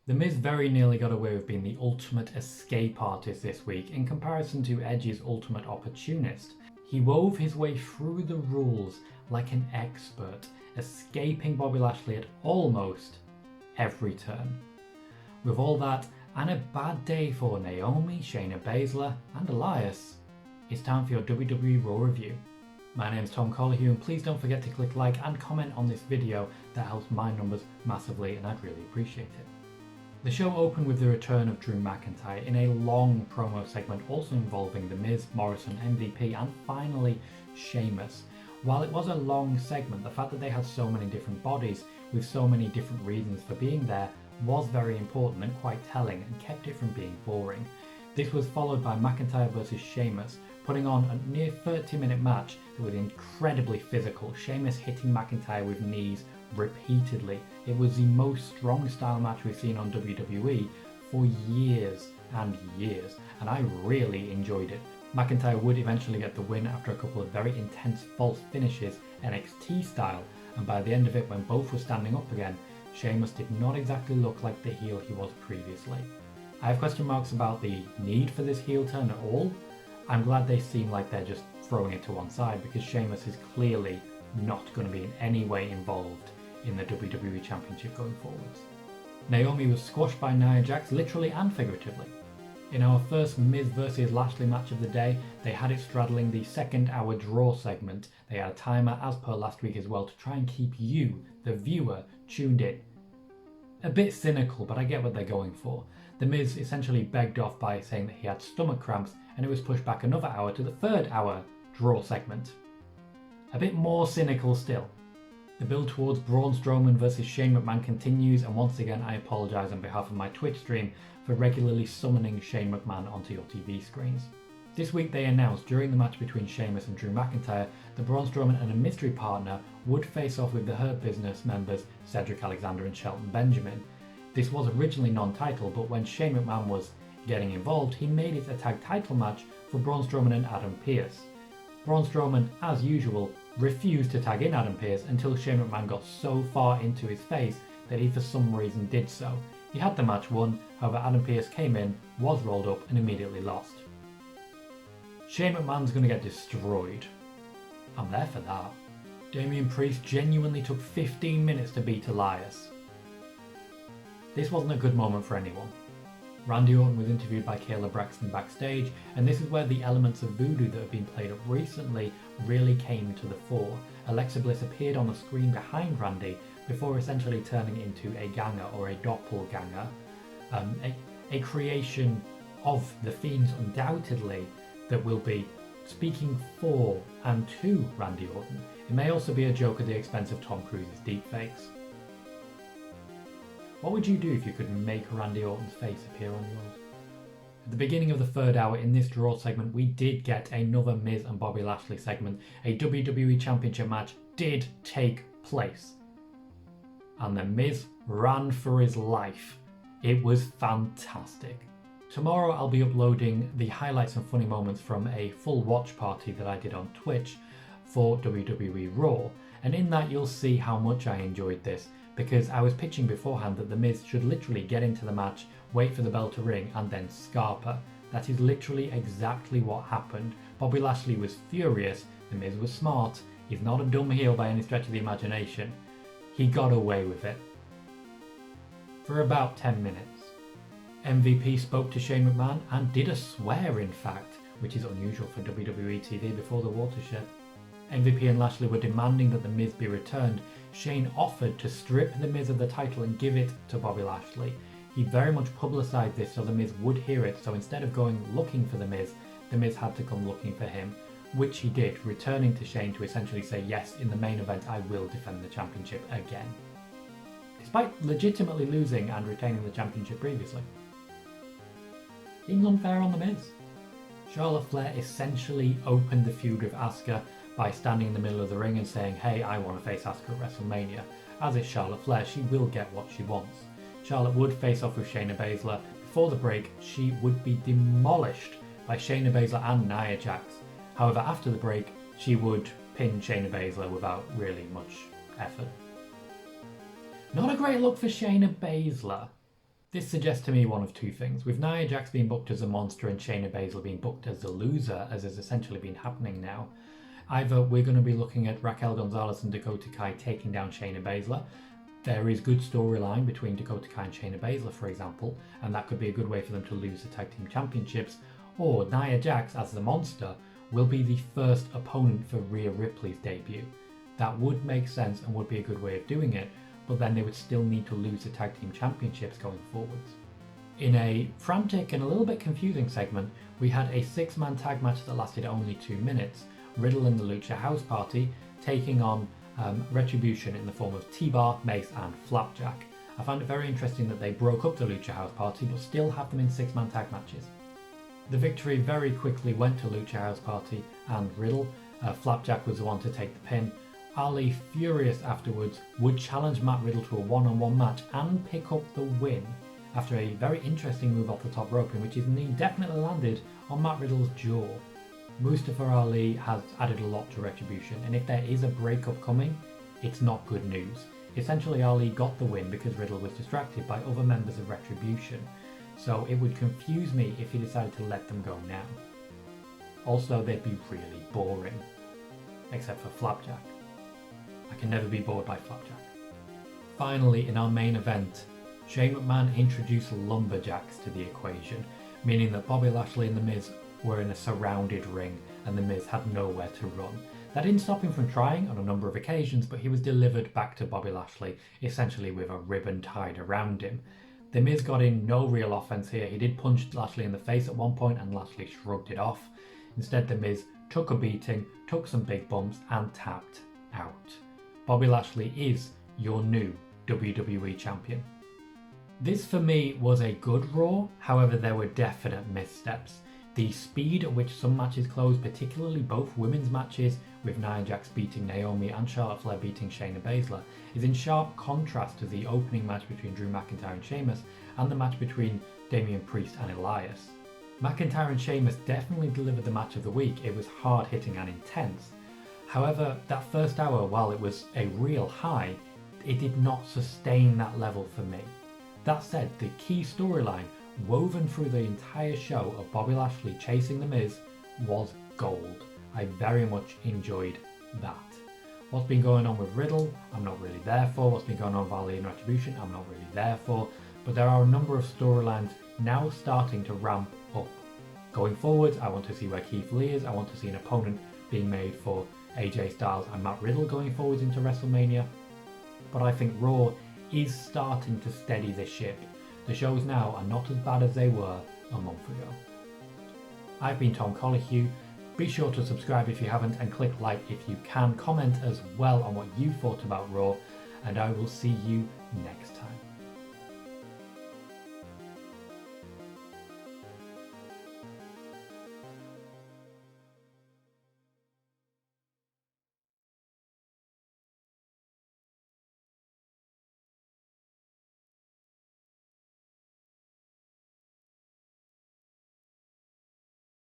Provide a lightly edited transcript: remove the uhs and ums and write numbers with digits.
The Miz very nearly got away with being the ultimate escape artist this week in comparison to Edge's ultimate opportunist. He wove his way through the rules like an expert, escaping Bobby Lashley at almost every turn. With all that, and a bad day for Naomi, Shayna Baszler, and Elias, it's time for your WWE Raw review. My name is Tom Colohue, and please don't forget to click like and comment on this video. That helps my numbers massively and I'd really appreciate it. The show opened with the return of Drew McIntyre in a long promo segment also involving The Miz, Morrison, MVP, and finally Sheamus. While it was a long segment, the fact that they had so many different bodies with so many different reasons for being there was very important and quite telling and kept it from being boring. This was followed by McIntyre versus Sheamus, putting on a near 30-minute match that was incredibly physical, Sheamus hitting McIntyre with knees repeatedly. It was the most strong style match we've seen on WWE for years and years, and I really enjoyed it. McIntyre would eventually get the win after a couple of very intense false finishes, NXT style, and by the end of it, when both were standing up again, Sheamus did not exactly look like the heel he was previously. I have question marks about the need for this heel turn at all. I'm glad they seem like they're just throwing it to one side because Sheamus is clearly not going to be in any way involved in the WWE Championship going forwards. Naomi was squashed by Nia Jax literally and figuratively. In our first Miz vs Lashley match of the day, they had it straddling the second hour draw segment. They had a timer as per last week as well to try and keep you, the viewer, tuned in. A bit cynical, but I get what they're going for. The Miz essentially begged off by saying that he had stomach cramps, and it was pushed back another hour to the third hour draw segment. A bit more cynical still. The build towards Braun Strowman versus Shane McMahon continues, and once again I apologise on behalf of my Twitch stream for regularly summoning Shane McMahon onto your TV screens. This week they announced during the match between Sheamus and Drew McIntyre that Braun Strowman and a mystery partner would face off with the Hurt Business members Cedric Alexander and Shelton Benjamin. This was originally non-title, but when Shane McMahon was getting involved, he made it a tag title match for Braun Strowman and Adam Pearce. Braun Strowman, as usual, refused to tag in Adam Pearce until Shane McMahon got so far into his face that he for some reason did so. He had the match won, however Adam Pearce came in, was rolled up and immediately lost. Shane McMahon's going to get destroyed. I'm there for that. Damian Priest genuinely took 15 minutes to beat Elias. This wasn't a good moment for anyone. Randy Orton was interviewed by Kayla Braxton backstage, and this is where the elements of voodoo that have been played up recently really came to the fore. Alexa Bliss appeared on the screen behind Randy before essentially turning into a ganger or a doppelganger, a creation of the Fiends undoubtedly that will be speaking for and to Randy Orton. It may also be a joke at the expense of Tom Cruise's deepfakes. What would you do if you could make Randy Orton's face appear on yours? At the beginning of the third hour in this draw segment, we did get another Miz and Bobby Lashley segment. A WWE Championship match did take place. And the Miz ran for his life. It was fantastic. Tomorrow I'll be uploading the highlights and funny moments from a full watch party that I did on Twitch for WWE Raw. And in that you'll see how much I enjoyed this, because I was pitching beforehand that The Miz should literally get into the match, wait for the bell to ring, and then scarper. That is literally exactly what happened. Bobby Lashley was furious, The Miz was smart, he's not a dumb heel by any stretch of the imagination. He got away with it. For about 10 minutes. MVP spoke to Shane McMahon and did a swear in fact, which is unusual for WWE TV before the watershed. MVP and Lashley were demanding that The Miz be returned. Shane offered to strip The Miz of the title and give it to Bobby Lashley. He very much publicised this so The Miz would hear it, so instead of going looking for The Miz had to come looking for him, which he did, returning to Shane to essentially say, yes, in the main event I will defend the championship again. Despite legitimately losing and retaining the championship previously. Seems unfair on The Miz. Charlotte Flair essentially opened the feud with Asuka by standing in the middle of the ring and saying, hey, I want to face Asuka at WrestleMania. As is Charlotte Flair, she will get what she wants. Charlotte would face off with Shayna Baszler. Before the break, she would be demolished by Shayna Baszler and Nia Jax. However, after the break, she would pin Shayna Baszler without really much effort. Not a great look for Shayna Baszler. This suggests to me one of two things. With Nia Jax being booked as a monster and Shayna Baszler being booked as the loser, as has essentially been happening now, either we're going to be looking at Raquel Gonzalez and Dakota Kai taking down Shayna Baszler. There is good storyline between Dakota Kai and Shayna Baszler, for example, and that could be a good way for them to lose the tag team championships. Or Nia Jax as the monster will be the first opponent for Rhea Ripley's debut. That would make sense and would be a good way of doing it, but then they would still need to lose the tag team championships going forwards. In a frantic and a little bit confusing segment, we had a 6-man tag match that lasted only 2 minutes. Riddle and the Lucha House Party taking on Retribution in the form of T-Bar, Mace and Flapjack. I found it very interesting that they broke up the Lucha House Party but still have them in 6-man tag matches. The victory very quickly went to Lucha House Party and Riddle. Flapjack was the one to take the pin. Ali, furious afterwards, would challenge Matt Riddle to a one-on-one match and pick up the win after a very interesting move off the top rope in which his knee definitely landed on Matt Riddle's jaw. Mustafa Ali has added a lot to Retribution, and if there is a breakup coming, it's not good news. Essentially, Ali got the win because Riddle was distracted by other members of Retribution, so it would confuse me if he decided to let them go now. Also, they'd be really boring, except for Flapjack. I can never be bored by Flapjack. Finally, in our main event, Shane McMahon introduced lumberjacks to the equation, meaning that Bobby Lashley and The Miz were in a surrounded ring and The Miz had nowhere to run. That didn't stop him from trying on a number of occasions, but he was delivered back to Bobby Lashley, essentially with a ribbon tied around him. The Miz got in no real offense here. He did punch Lashley in the face at one point and Lashley shrugged it off. Instead, The Miz took a beating, took some big bumps and tapped out. Bobby Lashley is your new WWE Champion. This for me was a good Raw, however there were definite missteps. The speed at which some matches closed, particularly both women's matches with Nia Jax beating Naomi and Charlotte Flair beating Shayna Baszler, is in sharp contrast to the opening match between Drew McIntyre and Sheamus and the match between Damian Priest and Elias. McIntyre and Sheamus definitely delivered the match of the week. It was hard hitting and intense. However, that first hour, while it was a real high, it did not sustain that level for me. That said, the key storyline woven through the entire show of Bobby Lashley chasing The Miz was gold. I very much enjoyed that. What's been going on with Riddle, I'm not really there for. What's been going on with Ali and Retribution, I'm not really there for. But there are a number of storylines now starting to ramp up. Going forward, I want to see where Keith Lee is. I want to see an opponent being made for AJ Styles and Matt Riddle going forwards into WrestleMania. But I think Raw is starting to steady the ship. The shows now are not as bad as they were a month ago. I've been Tom Colohue. Be sure to subscribe if you haven't and click like if you can. Comment as well on what you thought about Raw, and I will see you next time.